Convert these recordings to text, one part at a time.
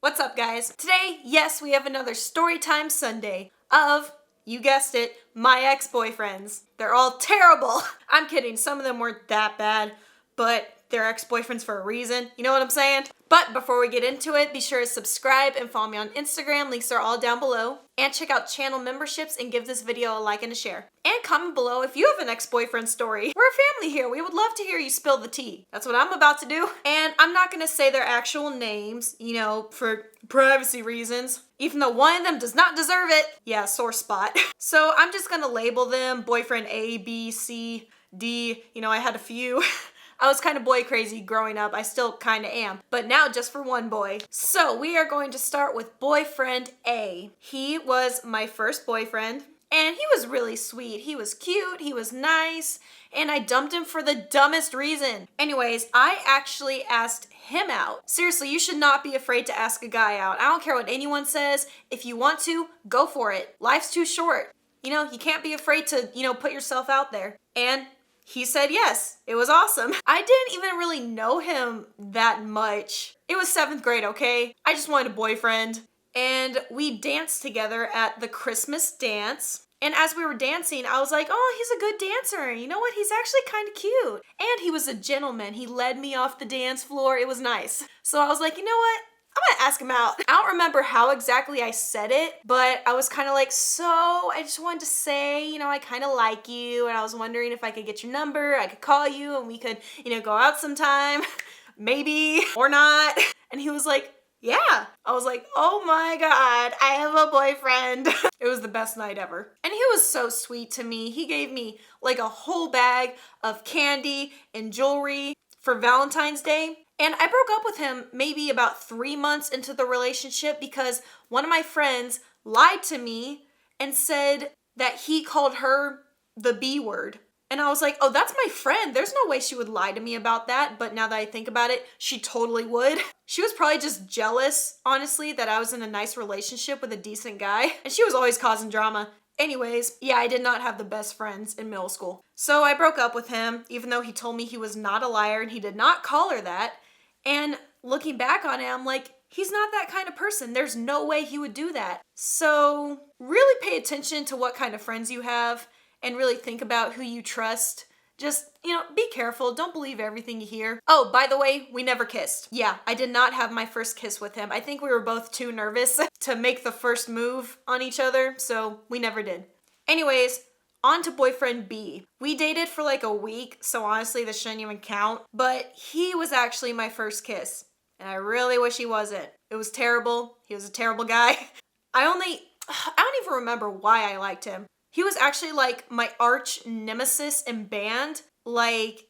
What's up, guys? Today, yes, we have another Storytime Sunday of, you guessed it, my ex-boyfriends. They're all terrible. I'm kidding, some of them weren't that bad, but they're ex-boyfriends for a reason. You know what I'm saying? But before we get into it, be sure to subscribe and follow me on Instagram. Links are all down below. And check out channel memberships and give this video a like and a share. And comment below if you have an ex-boyfriend story. We're a family here. We would love to hear you spill the tea. That's what I'm about to do. And I'm not gonna say their actual names, you know, for privacy reasons. Even though one of them does not deserve it. Yeah, sore spot. So I'm just gonna label them boyfriend A, B, C, D. You know, I had a few. I was kind of boy crazy growing up. I still kind of am. But now just for one boy. So we are going to start with boyfriend A. He was my first boyfriend. And he was really sweet. He was cute. He was nice. And I dumped him for the dumbest reason. Anyways, I actually asked him out. Seriously, you should not be afraid to ask a guy out. I don't care what anyone says. If you want to, go for it. Life's too short. You know, you can't be afraid to, put yourself out there. And he said yes. It was awesome. I didn't even really know him that much. It was 7th grade, okay? I just wanted a boyfriend. And we danced together at the Christmas dance. And as we were dancing, I was like, oh, he's a good dancer. You know what? He's actually kind of cute. And he was a gentleman. He led me off the dance floor. It was nice. So I was like, you know what? I'm gonna ask him out. I don't remember how exactly I said it, but I was kind of like, so I just wanted to say, I kind of like you, and I was wondering if I could get your number, I could call you, and we could, go out sometime, maybe, or not. And he was like, yeah. I was like, oh my God, I have a boyfriend. It was the best night ever. And he was so sweet to me. He gave me like a whole bag of candy and jewelry for Valentine's Day. And I broke up with him maybe about 3 months into the relationship because one of my friends lied to me and said that he called her the B word. And I was like, oh, that's my friend. There's no way she would lie to me about that. But now that I think about it, she totally would. She was probably just jealous, honestly, that I was in a nice relationship with a decent guy. And she was always causing drama. Anyways, yeah, I did not have the best friends in middle school. So I broke up with him, even though he told me he was not a liar and he did not call her that. And looking back on it, I'm like, he's not that kind of person. There's no way he would do that. So really pay attention to what kind of friends you have and really think about who you trust. Just, be careful. Don't believe everything you hear. Oh, by the way, we never kissed. Yeah, I did not have my first kiss with him. I think we were both too nervous to make the first move on each other, so we never did. Anyways, on to boyfriend B. We dated for like a week, so honestly this shouldn't even count, but he was actually my first kiss. And I really wish he wasn't. It was terrible. He was a terrible guy. I don't even remember why I liked him. He was actually like my arch nemesis in band. Like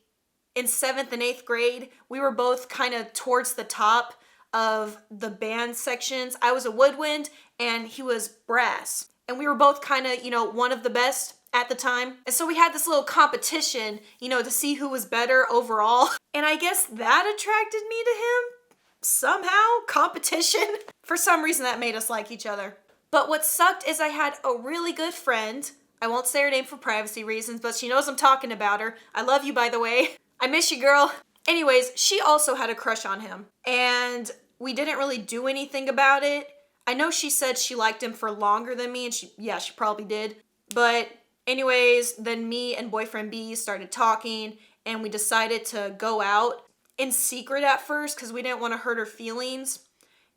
in 7th and 8th grade, we were both kind of towards the top of the band sections. I was a woodwind and he was brass. And we were both kind of, one of the best at the time. And so we had this little competition, to see who was better overall. And I guess that attracted me to him somehow. Competition. For some reason that made us like each other. But what sucked is I had a really good friend. I won't say her name for privacy reasons, but she knows I'm talking about her. I love you, by the way. I miss you, girl. Anyways, she also had a crush on him. And we didn't really do anything about it. I know she said she liked him for longer than me, and she probably did. But anyways, then me and boyfriend B started talking, and we decided to go out in secret at first because we didn't want to hurt her feelings.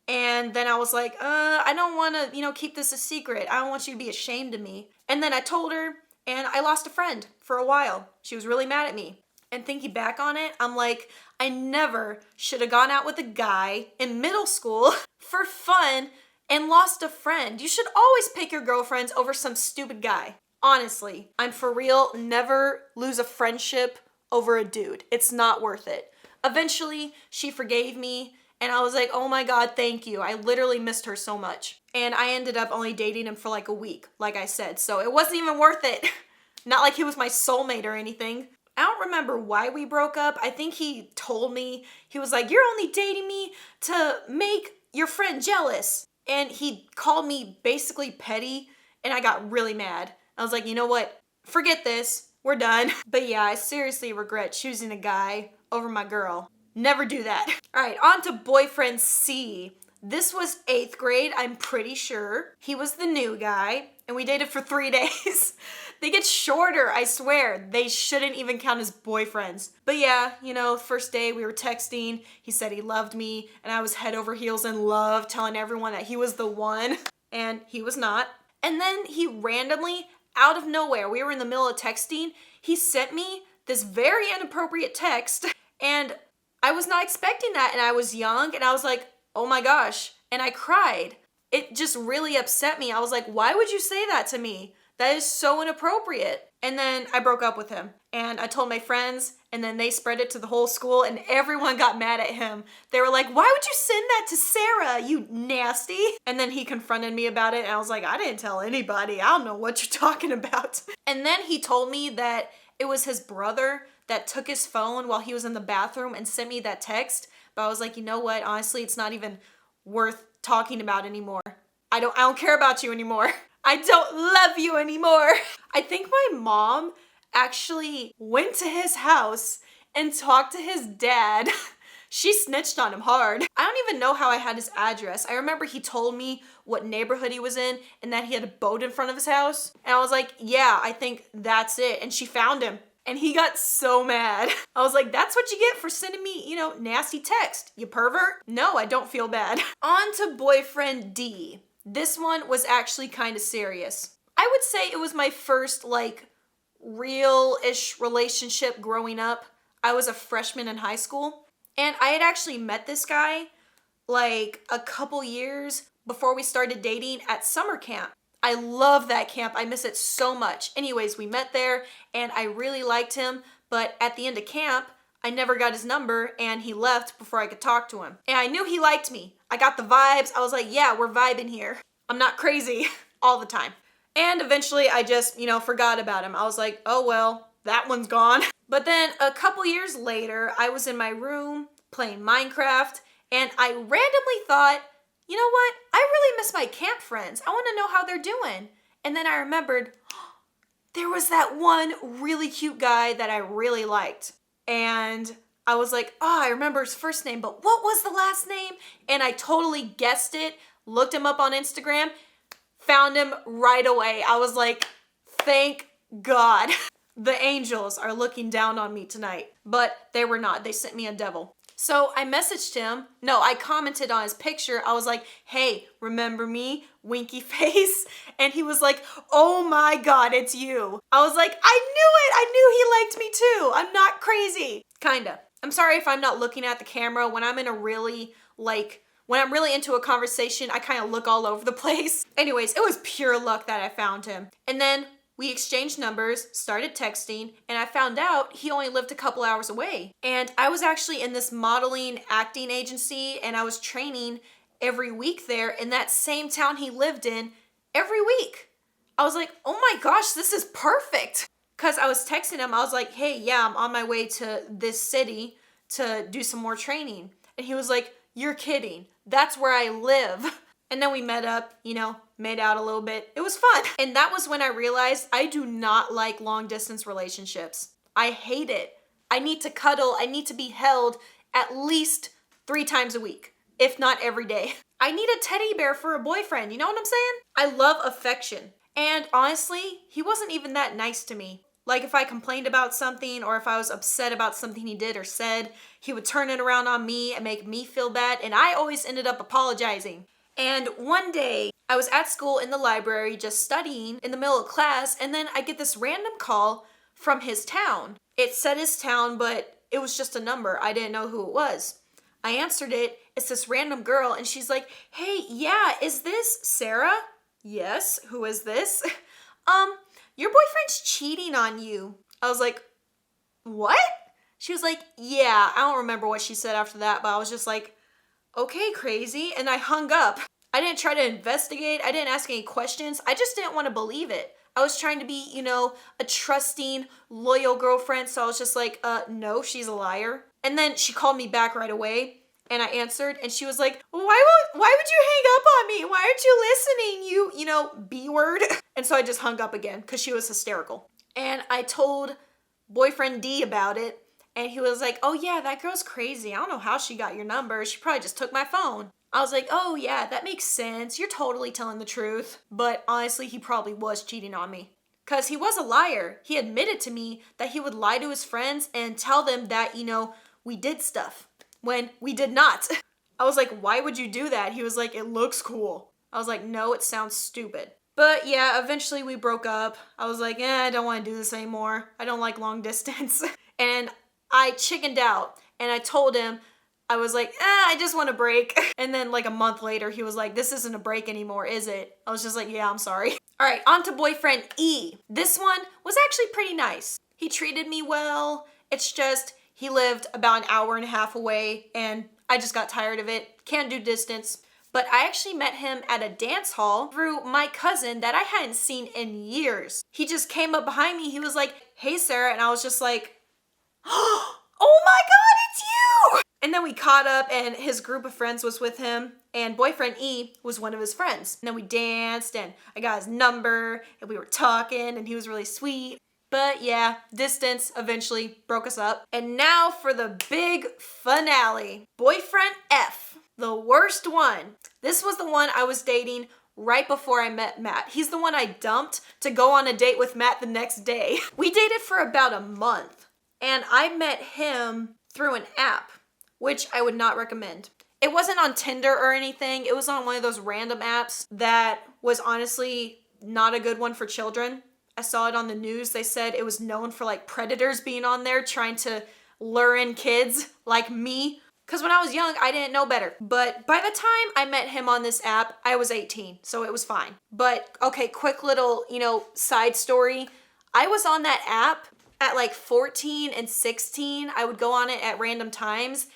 And then I was like, I don't want to, keep this a secret. I don't want you to be ashamed of me. And then I told her, and I lost a friend for a while. She was really mad at me. And thinking back on it, I'm like, I never should have gone out with a guy in middle school for fun and lost a friend. You should always pick your girlfriends over some stupid guy. Honestly, I'm for real. Never lose a friendship over a dude. It's not worth it. Eventually, she forgave me. And I was like, oh my God, thank you. I literally missed her so much. And I ended up only dating him for like a week, like I said. So it wasn't even worth it. Not like he was my soulmate or anything. I don't remember why we broke up. I think he told me, he was like, you're only dating me to make your friend jealous. And he called me basically petty. And I got really mad. I was like, you know what? Forget this. We're done. But yeah, I seriously regret choosing a guy over my girl. Never do that. All right, on to boyfriend C. This was 8th grade, I'm pretty sure. He was the new guy, and we dated for 3 days. They get shorter, I swear. They shouldn't even count as boyfriends. But yeah, first day we were texting. He said he loved me, and I was head over heels in love, telling everyone that he was the one, and he was not. And then he randomly, out of nowhere, we were in the middle of texting, he sent me this very inappropriate text, and I was not expecting that, and I was young, and I was like, oh my gosh, and I cried. It just really upset me. I was like, why would you say that to me? That is so inappropriate. And then I broke up with him, and I told my friends, and then they spread it to the whole school, and everyone got mad at him. They were like, why would you send that to Sarah, you nasty? And then he confronted me about it, and I was like, I didn't tell anybody. I don't know what you're talking about. And then he told me that it was his brother that took his phone while he was in the bathroom and sent me that text. But I was like, you know what? Honestly, it's not even worth talking about anymore. I don't care about you anymore. I don't love you anymore. I think my mom actually went to his house and talked to his dad. She snitched on him hard. I don't even know how I had his address. I remember he told me what neighborhood he was in and that he had a boat in front of his house. And I was like, yeah, I think that's it. And she found him. And he got so mad. I was like, that's what you get for sending me, nasty text, you pervert. No, I don't feel bad. On to boyfriend D. This one was actually kind of serious. I would say it was my first, real-ish relationship growing up. I was a freshman in high school. And I had actually met this guy, a couple years before we started dating at summer camp. I love that camp. I miss it so much. Anyways, we met there and I really liked him, but at the end of camp, I never got his number and he left before I could talk to him. And I knew he liked me. I got the vibes. I was like, yeah, we're vibing here. I'm not crazy all the time. And eventually I just, forgot about him. I was like, oh well, that one's gone. But then a couple years later, I was in my room playing Minecraft and I randomly thought, you know what? I really miss my camp friends. I want to know how they're doing. And then I remembered there was that one really cute guy that I really liked. And I was like, oh, I remember his first name, but what was the last name? And I totally guessed it, looked him up on Instagram, found him right away. I was like, thank God. The angels are looking down on me tonight. But they were not. They sent me a devil. So I messaged him. No, I commented on his picture. I was like, hey, remember me? Winky face. And he was like, oh my God, it's you. I was like, I knew it. I knew he liked me too. I'm not crazy. Kinda. I'm sorry if I'm not looking at the camera. When I'm in a really, when I'm really into a conversation, I kind of look all over the place. Anyways, it was pure luck that I found him. And then we exchanged numbers, started texting, and I found out he only lived a couple hours away. And I was actually in this modeling acting agency and I was training every week there in that same town he lived in every week. I was like, oh my gosh, this is perfect. Because I was texting him, I was like, hey, yeah, I'm on my way to this city to do some more training. And he was like, you're kidding. That's where I live. And then we met up, made out a little bit. It was fun. And that was when I realized I do not like long distance relationships. I hate it. I need to cuddle. I need to be held at least 3 times a week, if not every day. I need a teddy bear for a boyfriend. You know what I'm saying? I love affection. And honestly, he wasn't even that nice to me. Like if I complained about something or if I was upset about something he did or said, he would turn it around on me and make me feel bad. And I always ended up apologizing. And one day I was at school in the library just studying in the middle of class, and then I get this random call from his town. It said his town, but it was just a number. I didn't know who it was. I answered it. It's this random girl, and she's like, hey, yeah, is this Sarah? Yes, who is this? Your boyfriend's cheating on you. I was like, what? She was like, yeah, I don't remember what she said after that, but I was just like, okay, crazy. And I hung up. I didn't try to investigate. I didn't ask any questions. I just didn't want to believe it. I was trying to be, a trusting, loyal girlfriend. So I was just like, no, she's a liar. And then she called me back right away and I answered and she was like, why would you hang up on me? Why aren't you listening? You B word. And so I just hung up again because she was hysterical. And I told boyfriend D about it. And he was like, oh yeah, that girl's crazy. I don't know how she got your number. She probably just took my phone. I was like, oh yeah, that makes sense. You're totally telling the truth. But honestly, he probably was cheating on me. Because he was a liar. He admitted to me that he would lie to his friends and tell them that, we did stuff when we did not. I was like, why would you do that? He was like, it looks cool. I was like, no, it sounds stupid. But yeah, eventually we broke up. I was like, I don't want to do this anymore. I don't like long distance. And I chickened out and I told him, I was like, I just want a break. And then like a month later, he was like, this isn't a break anymore, is it? I was just like, yeah, I'm sorry. All right, on to boyfriend E. This one was actually pretty nice. He treated me well. It's just, he lived about an hour and a half away and I just got tired of it. Can't do distance. But I actually met him at a dance hall through my cousin that I hadn't seen in years. He just came up behind me. He was like, hey, Sarah. And I was just like, oh my God, it's you. And then we caught up and his group of friends was with him and boyfriend E was one of his friends. And then we danced and I got his number and we were talking and he was really sweet. But yeah, distance eventually broke us up. And now for the big finale. Boyfriend F, the worst one. This was the one I was dating right before I met Matt. He's the one I dumped to go on a date with Matt the next day. We dated for about a month and I met him through an app, which I would not recommend. It wasn't on Tinder or anything. It was on one of those random apps that was honestly not a good one for children. I saw it on the news. They said it was known for like predators being on there trying to lure in kids like me. Because when I was young, I didn't know better. But by the time I met him on this app, I was 18, so it was fine. But okay, quick little, side story. I was on that app at like 14 and 16. I would go on it at random times.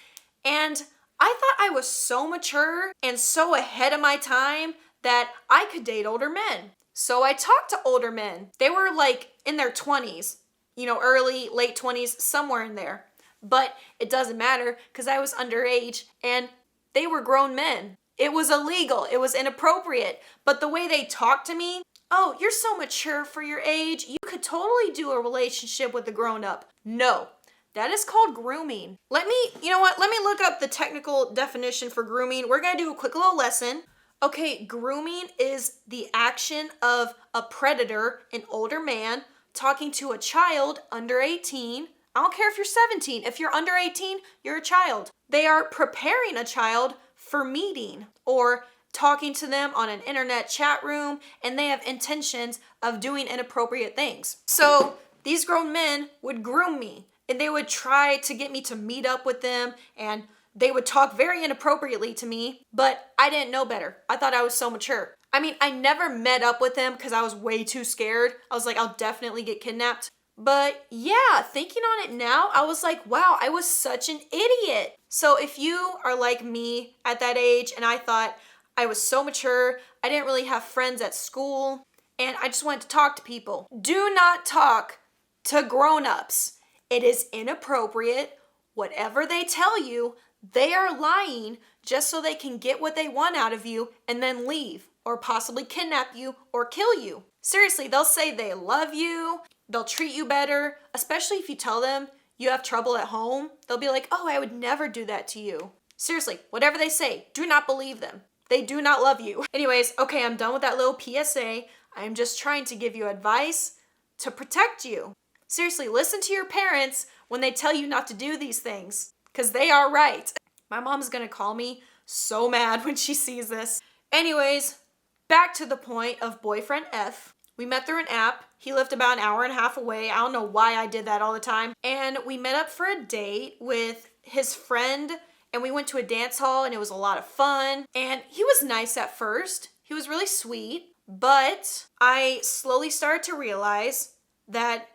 And I thought I was so mature and so ahead of my time that I could date older men. So I talked to older men. They were like in their 20s, early, late 20s, somewhere in there. But it doesn't matter because I was underage and they were grown men. It was illegal. It was inappropriate. But the way they talked to me, oh, you're so mature for your age. You could totally do a relationship with a grown-up. No, that is called grooming. Let me look up the technical definition for grooming. We're going to do a quick little lesson. Okay, grooming is the action of a predator, an older man, talking to a child under 18. I don't care if you're 17. If you're under 18, you're a child. They are preparing a child for meeting or talking to them on an internet chat room, and they have intentions of doing inappropriate things. So these grown men would groom me, and they would try to get me to meet up with them, and they would talk very inappropriately to me, but I didn't know better. I thought I was so mature. I mean, I never met up with them because I was way too scared. I was like, I'll definitely get kidnapped. But yeah, thinking on it now, I was like, wow, I was such an idiot. So if you are like me at that age and I thought I was so mature, I didn't really have friends at school, and I just wanted to talk to people. Do not talk to grown-ups. It is inappropriate. Whatever they tell you, they are lying just so they can get what they want out of you and then leave or possibly kidnap you or kill you. Seriously, they'll say they love you. They'll treat you better, especially if you tell them you have trouble at home. They'll be like, oh, I would never do that to you. Seriously, whatever they say, do not believe them. They do not love you. Anyways, okay, I'm done with that little PSA. I'm just trying to give you advice to protect you. Seriously, listen to your parents when they tell you not to do these things, because they are right. My mom's gonna call me so mad when she sees this. Anyways, back to the point of boyfriend F. We met through an app. He lived about an hour and a half away. I don't know why I did that all the time. And we met up for a date with his friend, and we went to a dance hall, and it was a lot of fun. And he was nice at first. He was really sweet. But I slowly started to realize that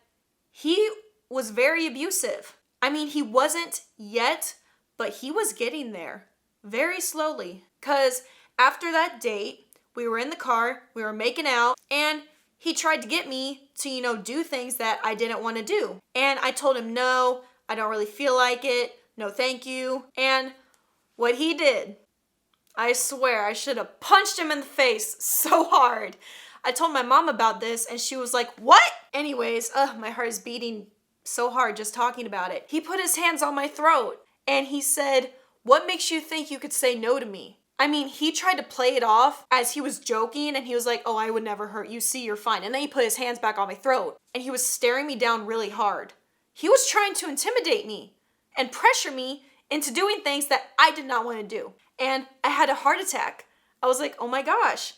he was very abusive. I mean, he wasn't yet, but he was getting there very slowly. Because after that date, we were in the car, we were making out, and he tried to get me to, do things that I didn't want to do. And I told him, no, I don't really feel like it. No, thank you. And what he did, I swear I should have punched him in the face so hard. I told my mom about this and she was like, what? Anyways, my heart is beating so hard just talking about it. He put his hands on my throat and he said, what makes you think you could say no to me? I mean, he tried to play it off as he was joking and he was like, oh, I would never hurt you. See, you're fine. And then he put his hands back on my throat and he was staring me down really hard. He was trying to intimidate me and pressure me into doing things that I did not want to do. And I had a heart attack. I was like, oh my gosh,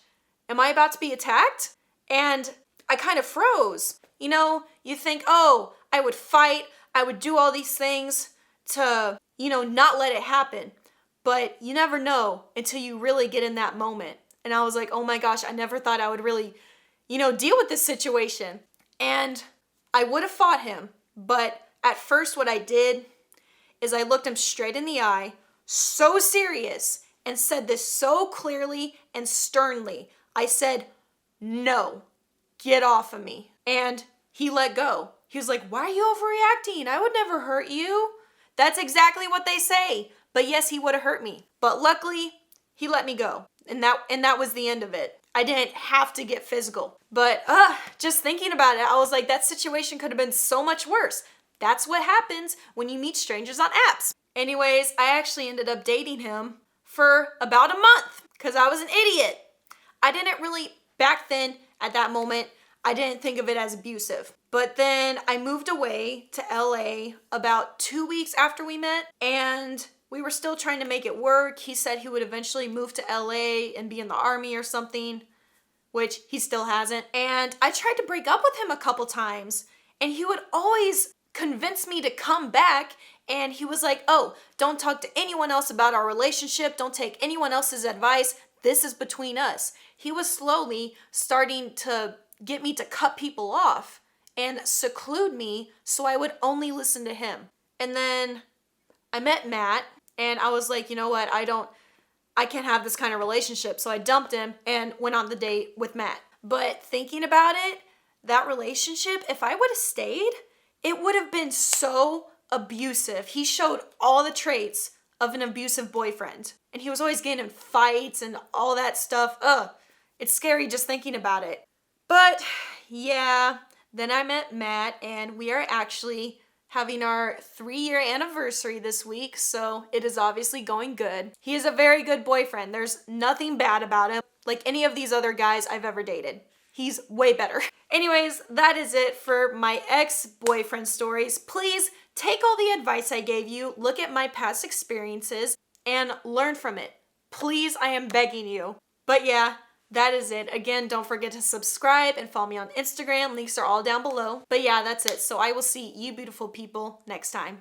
am I about to be attacked? And I kind of froze. You know, you think, oh, I would fight. I would do all these things to, not let it happen. But you never know until you really get in that moment. And I was like, oh my gosh, I never thought I would really, deal with this situation. And I would have fought him. But at first what I did is I looked him straight in the eye, so serious, and said this so clearly and sternly. I said, no, get off of me. And he let go. He was like, why are you overreacting? I would never hurt you. That's exactly what they say. But yes, he would have hurt me. But luckily, he let me go. And that was the end of it. I didn't have to get physical. But just thinking about it, I was like, that situation could have been so much worse. That's what happens when you meet strangers on apps. Anyways, I actually ended up dating him for about a month because I was an idiot. I didn't really, back then, at that moment, I didn't think of it as abusive. But then I moved away to LA about 2 weeks after we met, and we were still trying to make it work. He said he would eventually move to LA and be in the army or something, which he still hasn't. And I tried to break up with him a couple times, and he would always convince me to come back. And he was like, oh, don't talk to anyone else about our relationship. Don't take anyone else's advice. This is between us. He was slowly starting to get me to cut people off and seclude me so I would only listen to him. And then I met Matt and I was like, you know what? I can't have this kind of relationship. So I dumped him and went on the date with Matt. But thinking about it, that relationship, if I would have stayed, it would have been so abusive. He showed all the traits of an abusive boyfriend. And he was always getting in fights and all that stuff. It's scary just thinking about it. But yeah, then I met Matt and we are actually having our 3-year anniversary this week. So it is obviously going good. He is a very good boyfriend. There's nothing bad about him like any of these other guys I've ever dated. He's way better. Anyways, that is it for my ex-boyfriend stories. Please take all the advice I gave you, look at my past experiences, and learn from it. Please, I am begging you. But yeah, that is it. Again, don't forget to subscribe and follow me on Instagram. Links are all down below. But yeah, that's it. So I will see you beautiful people next time.